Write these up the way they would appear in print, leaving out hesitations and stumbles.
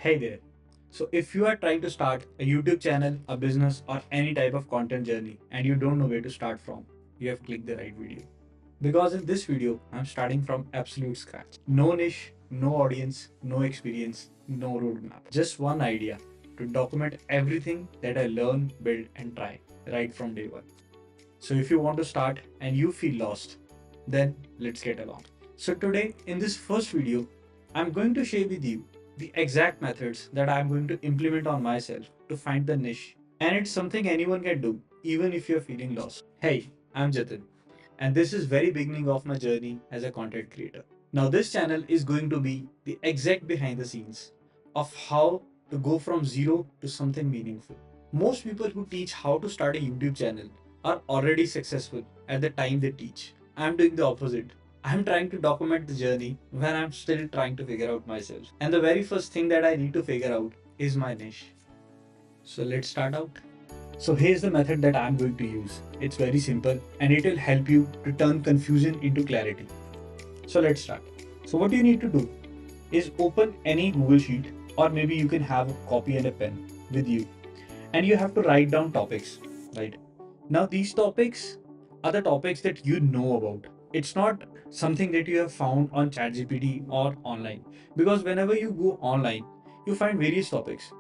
Hey there. So, if you are trying to start a YouTube channel, a business, or any type of content journey and you don't know where to start from, you have clicked the right video. Because in this video, I'm starting from absolute scratch. No niche, no audience, no experience, no roadmap. Just one idea to document everything that I learn, build, and try right from day one. So, if you want to start and you feel lost, then let's get along. So today in this first video, I'm going to share with you the exact methods that I'm going to implement on myself to find the niche. And it's something anyone can do, even if you're feeling lost. Hey, I'm Jatin, and this is very beginning of my journey as a content creator. Now this channel is going to be the exact behind the scenes of how to go from zero to something meaningful. Most people who teach how to start a YouTube channel are already successful at the time they teach. I'm doing the opposite. I'm trying to document the journey when I'm still trying to figure out myself. And the very first thing that I need to figure out is my niche. So let's start out. So here's the method that I'm going to use. It's very simple and it will help you to turn confusion into clarity. So let's start. So what you need to do is open any Google Sheet, or maybe you can have a copy and a pen with you, and you have to write down topics, right? Now these topics are the topics that you know about. It's not something that you have found on ChatGPT or online, because whenever you go online, you find various topics.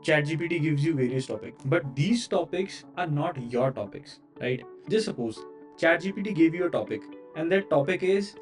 ChatGPT gives you various topics, but these topics are not your topics, right? Just suppose ChatGPT gave you a topic, and that topic is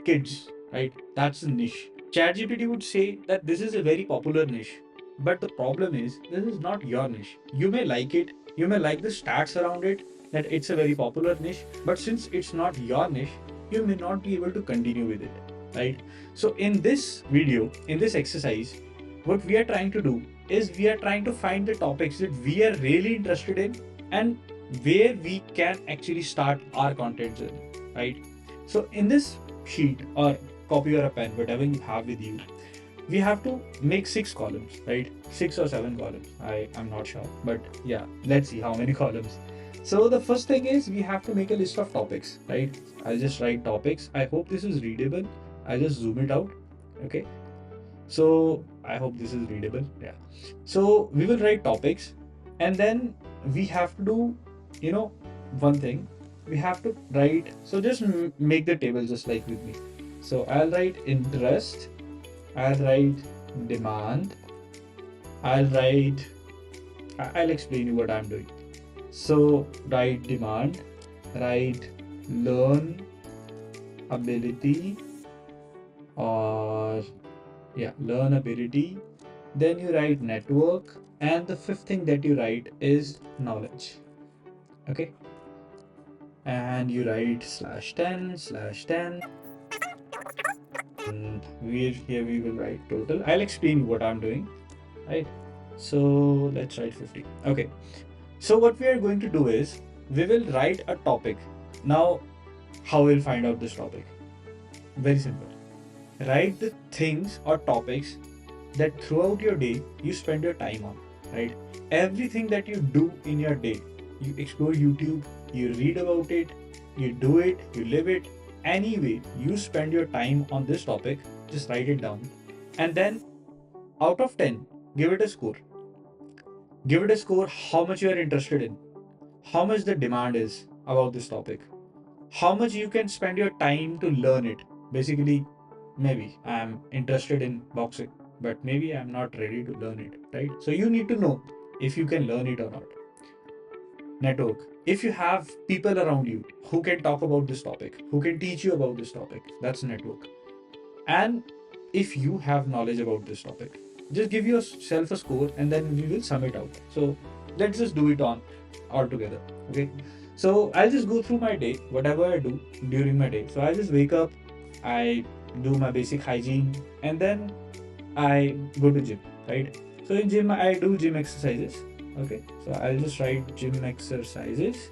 kids, right? That's a niche. ChatGPT would say that this is a very popular niche, but the problem is this is not your niche. You may like it, you may like the stats around it, that it's a very popular niche, but since it's not your niche, you may not be able to continue with it, right? So in this video, in this exercise, what we are trying to do is we are trying to find the topics that we are really interested in and where we can actually start our content journey, right? So in this sheet or copy or a pen, whatever you have with you, we have to make 6 columns, right? 6 or 7 columns. I'm not sure, but yeah, let's see how many columns. So the first thing is we have to make a list of topics, right? I'll just write topics. I hope this is readable. I'll just zoom it out. Okay. So I hope this is readable. Yeah. So we will write topics, and then we have to do, you know, one thing. We have to write. So just make the table just like with me. So I'll write interest. I'll write demand. I'll write. I'll explain you what I'm doing. So write demand. Write learn ability, or yeah, learn ability. Then you write network, and the fifth thing that you write is knowledge. Okay, and you write /10/10. And here we will write total. I'll explain what I'm doing, right? So let's write 50. Okay, so what we are going to do is we will write a topic. Now, how we'll find out this topic? Very simple. Write the things or topics that throughout your day you spend your time on, right? Everything that you do in your day, you explore YouTube, you read about it, you do it, you live it. Anyway, you spend your time on this topic, just write it down. And then out of 10, give it a score. Give it a score how much you are interested in, how much the demand is about this topic, how much you can spend your time to learn it. Basically, maybe I'm interested in boxing, but maybe I'm not ready to learn it, right? So you need to know if you can learn it or not. Network. If you have people around you who can talk about this topic, who can teach you about this topic, that's network. And if you have knowledge about this topic, just give yourself a score and then we will sum it out. So let's just do it on all together. Okay. So I'll just go through my day, whatever I do during my day. So I just wake up, I do my basic hygiene, and then I go to gym, right? So in gym I do gym exercises. Okay. So I'll just write gym exercises,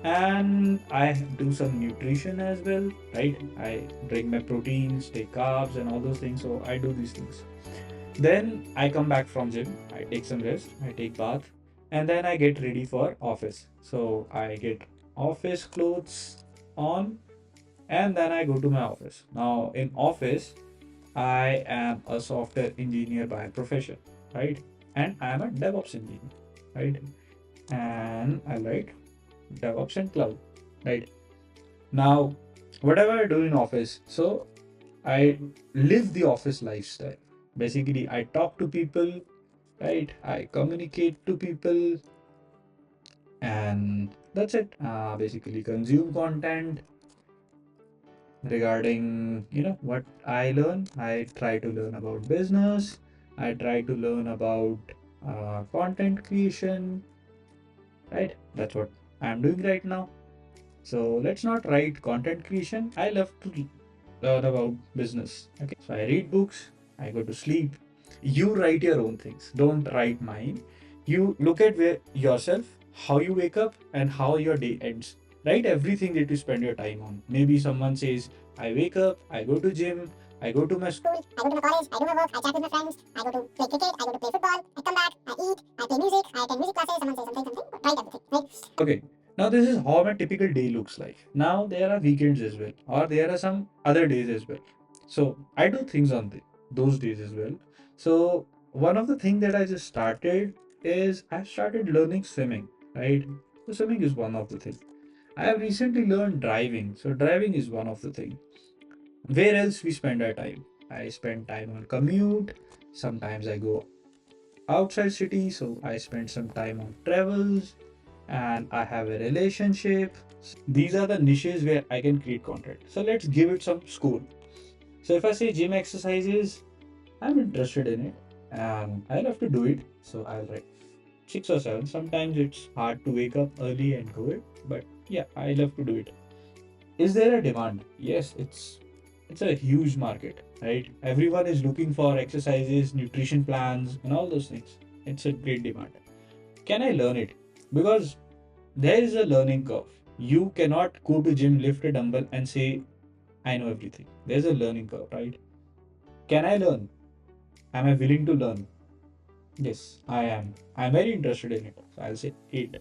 and I do some nutrition as well, right? I drink my proteins, take carbs, and all those things. So I do these things. Then I come back from gym, I take some rest, I take bath, and then I get ready for office. So I get office clothes on, and then I go to my office. Now in office, I am a software engineer by profession, right? And I am a DevOps engineer, right? And I write DevOps and cloud, right? Now, whatever I do in office, so I live the office lifestyle. Basically, I talk to people, right? I communicate to people, and that's it. Basically, consume content regarding what I learn. I try to learn about business. I try to learn about content creation, right? That's what I'm doing right now. So let's not write content creation. I love to learn about business. Okay. So I read books, I go to sleep. You write your own things. Don't write mine. You look at where yourself, how you wake up, and how your day ends. Write everything that you spend your time on. Maybe someone says, I wake up, I go to gym, I go to my school, I go to my college, I do my work, I chat with my friends, I go to play cricket, I go to play football, I come back, I eat, I play music, I attend music classes, someone says something, write everything, right? Okay. Now this is how my typical day looks like. Now there are weekends as well, or there are some other days as well. So I do things on those days as well. So one of the things that I just started is I started learning swimming, right? So swimming is one of the things. I have recently learned driving. So driving is one of the things. Where else we spend our time? I spend time on commute. Sometimes I go outside city, so I spend some time on travels, and I have a relationship. These are the niches where I can create content. So let's give it some score. So if I say gym exercises, I'm interested in it and I love to do it. So I'll write 6 or 7. Sometimes it's hard to wake up early and do it, but yeah, I love to do it. Is there a demand? Yes, it's a huge market, right? Everyone is looking for exercises, nutrition plans, and all those things. It's a great demand. Can I learn it? Because there is a learning curve. You cannot go to gym, lift a dumbbell, and say, I know everything. There's a learning curve, right? Can I learn? Am I willing to learn? Yes, I am. I'm very interested in it. So I'll say 8.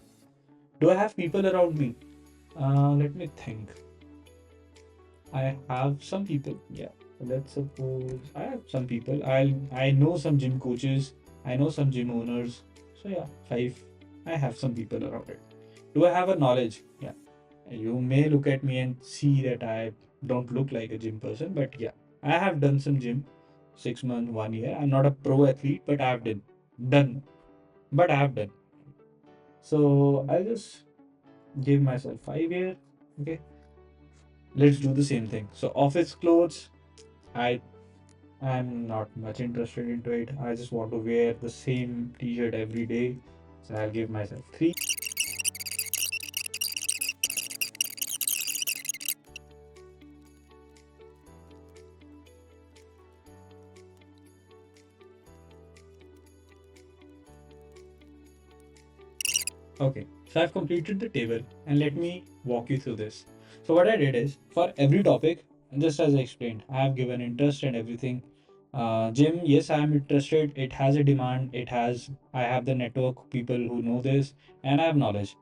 Do I have people around me? Let me think. I have some people. Yeah. Let's suppose I have some people. I know some gym coaches. I know some gym owners. So yeah, 5. I have some people around it. Do I have a knowledge? Yeah. You may look at me and see that I don't look like a gym person, but yeah, I have done some gym 6 months, 1 year. I'm not a pro athlete, but I've done, but I have done. So I'll just give myself 5 years. Okay, let's do the same thing. So office clothes, I I'm not much interested into it. I just want to wear the same t-shirt every day. So I'll give myself 3. Okay, so I've completed the table and let me walk you through this. So what I did is for every topic, just as I explained, I have given interest and everything. Gym, yes, I am interested. It has a demand. I have the network, people who know this, and I have knowledge.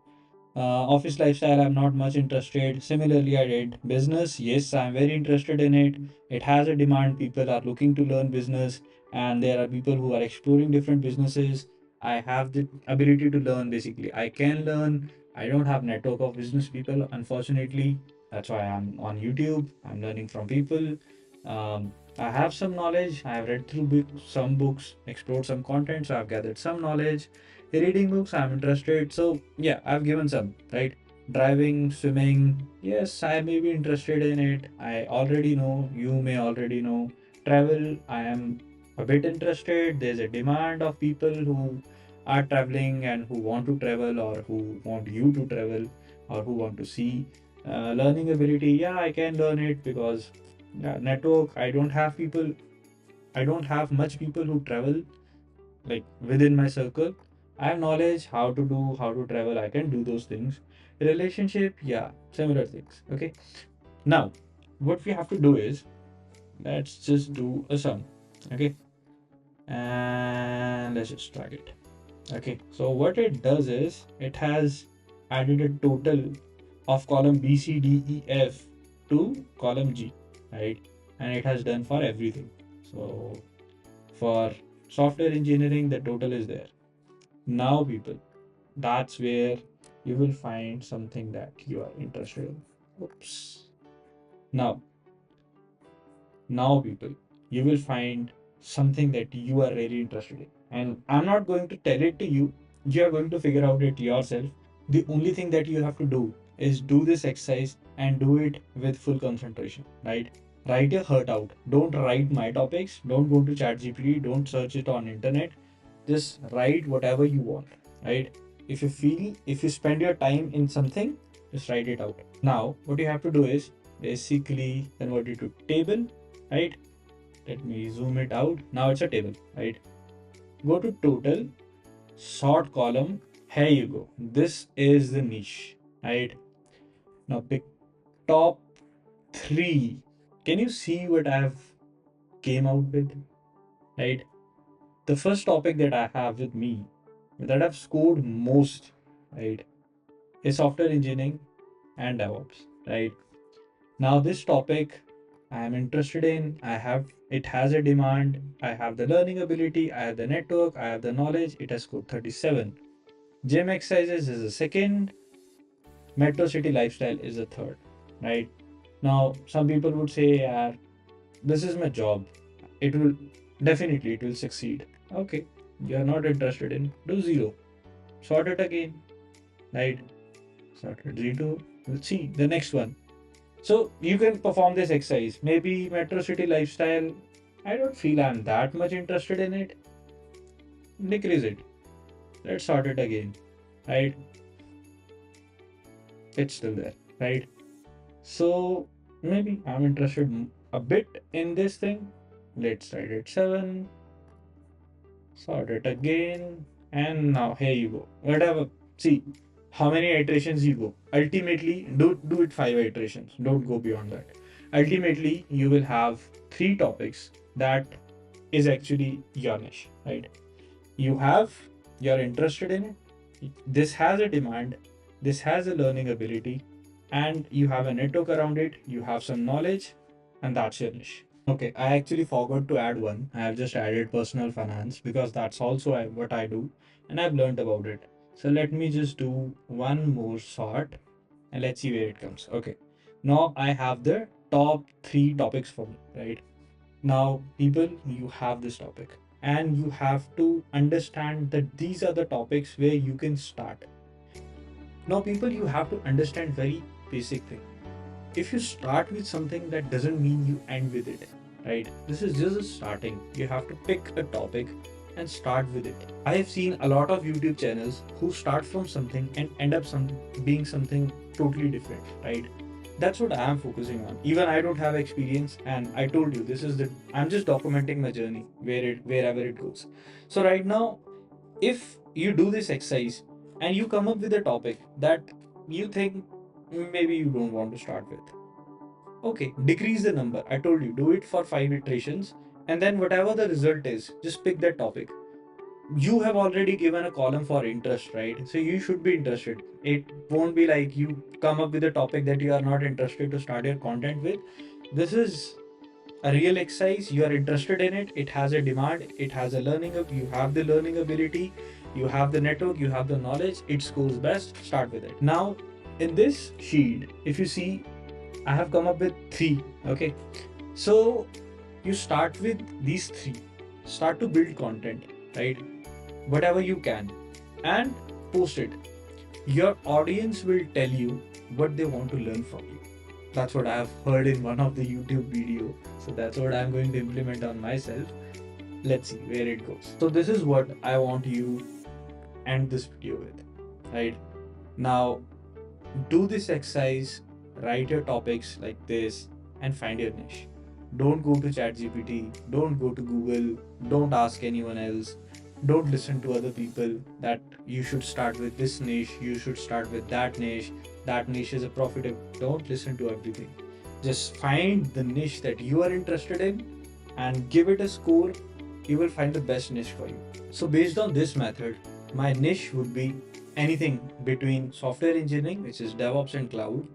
Office lifestyle, I'm not much interested. Similarly, I did business. Yes, I'm very interested in it. It has a demand. People are looking to learn business, and there are people who are exploring different businesses. I have the ability to learn. Basically, I can learn. I don't have network of business people, unfortunately. That's why I'm on YouTube. I'm learning from people. I have some knowledge. I have read through some books, explored some content, so I've gathered some knowledge. Reading books, I'm interested. So yeah, I've given some, right? Driving, swimming, yes, I may be interested in it. I already know, you may already know. Travel, I am a bit interested. There's a demand of people who are traveling and who want to travel, or who want you to travel, or who want to see. Learning ability, yeah, I can learn it because yeah, network, I don't have much people who travel like within my circle. I have knowledge how to travel. I can do those things. Relationship, yeah, similar things. Okay. Now, what we have to do is let's just do a sum. Okay, and let's just track it. Okay, so what it does is it has added a total of column B, C, D, E, F to column G, right? And it has done for everything. So for software engineering, the total is there. Now, people, that's where you will find something that you are interested in. Oops. Now, now, people, you will find something that you are really interested in. And I'm not going to tell it to you. You are going to figure out it yourself. The only thing that you have to do is do this exercise and do it with full concentration, right? Write your heart out. Don't write my topics. Don't go to ChatGPT. Don't search it on internet. Just write whatever you want, right? If you spend your time in something, just write it out. Now, what you have to do is basically convert it to table, right? Let me zoom it out. Now it's a table, right? Go to total, sort column. Here you go. This is the niche, right? Now pick top three. Can you see what I've came out with, right? The first topic that I have with me that I've scored most, right, is software engineering and DevOps, right? Now this topic I am interested in. I have it has a demand. I have the learning ability. I have the network. I have the knowledge. It has scored 37. Gym exercises is the second. Metro city lifestyle is the third. Right now, some people would say, "Yeah, this is my job. It will definitely it will succeed." Okay, you're not interested in do zero. Sort it again. Right? Sort it zero. Let's see the next one. So you can perform this exercise. Maybe metro city lifestyle. I don't feel I'm that much interested in it. Decrease it. Let's sort it again. Right? It's still there. Right? So maybe I'm interested a bit in this thing. Let's write it 7. Sort it again. And now here you go. Whatever. See how many iterations you go. Ultimately, do it 5 iterations. Don't go beyond that. Ultimately, you will have 3 topics that is actually your niche, right? You're interested in it. This has a demand, this has a learning ability, and you have a network around it, you have some knowledge, and that's your niche. Okay, I actually forgot to add one. I have just added personal finance because that's also what I do and I've learned about it. So let me just do one more sort and let's see where it comes. Okay, now I have the top 3 topics for me, right? Now, people, you have this topic, and you have to understand that these are the topics where you can start. Now, people, you have to understand very basic thing. If you start with something, that doesn't mean you end with it, right? This is just a starting. You have to pick a topic and start with it. I have seen a lot of YouTube channels who start from something and end up being something totally different, right? That's what I am focusing on. Even I don't have experience, and I told you this is the I'm just documenting my journey wherever it goes. So right now, if you do this exercise and you come up with a topic that you think maybe you don't want to start with, okay, decrease the number. I told you, do it for 5 iterations, and then whatever the result is, just pick that topic. You have already given a column for interest, right? So you should be interested. It won't be like you come up with a topic that you are not interested to start your content with. This is a real exercise. You are interested in it. It has a demand. It has a you have the learning ability. You have the network. You have the knowledge. It scores best. Start with it. Now, in this sheet, if you see, I have come up with 3. Okay. So you start with these 3. Start to build content, right? Whatever you can, and post it. Your audience will tell you what they want to learn from you. That's what I have heard in one of the YouTube video. So that's what I'm going to implement on myself. Let's see where it goes. So this is what I want you end this video with, right? Now do this exercise, write your topics like this, and find your niche. Don't go to ChatGPT, don't go to Google, don't ask anyone else, don't listen to other people that you should start with this niche, you should start with that niche is a profitable. Don't listen to everything. Just find the niche that you are interested in and give it a score. You will find the best niche for you. So, based on this method, my niche would be anything between software engineering, which is DevOps and cloud,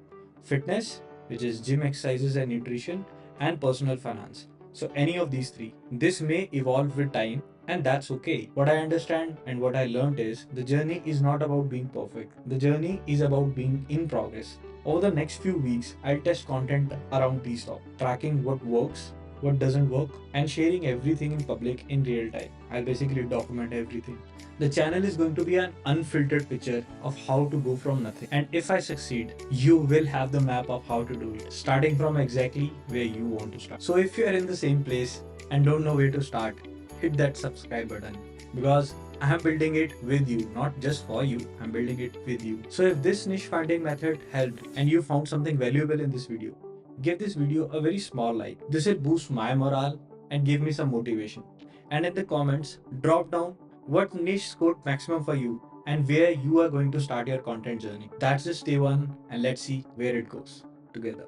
fitness, which is gym exercises and nutrition, and personal finance. So any of these three. This may evolve with time, and that's okay. What I understand and what I learned is the journey is not about being perfect. The journey is about being in progress. Over the next few weeks, I'll test content around these topics, tracking what works, what doesn't work, and sharing everything in public in real time. I'll basically document everything. The channel is going to be an unfiltered picture of how to go from nothing. And if I succeed, you will have the map of how to do it, starting from exactly where you want to start. So if you are in the same place and don't know where to start, hit that subscribe button, because I am building it with you, not just for you. I'm building it with you. So if this niche finding method helped and you found something valuable in this video, give this video a very small like. This will boost my morale and give me some motivation. And in the comments, drop down what niche scored maximum for you and where you are going to start your content journey. That's just day one, and let's see where it goes together.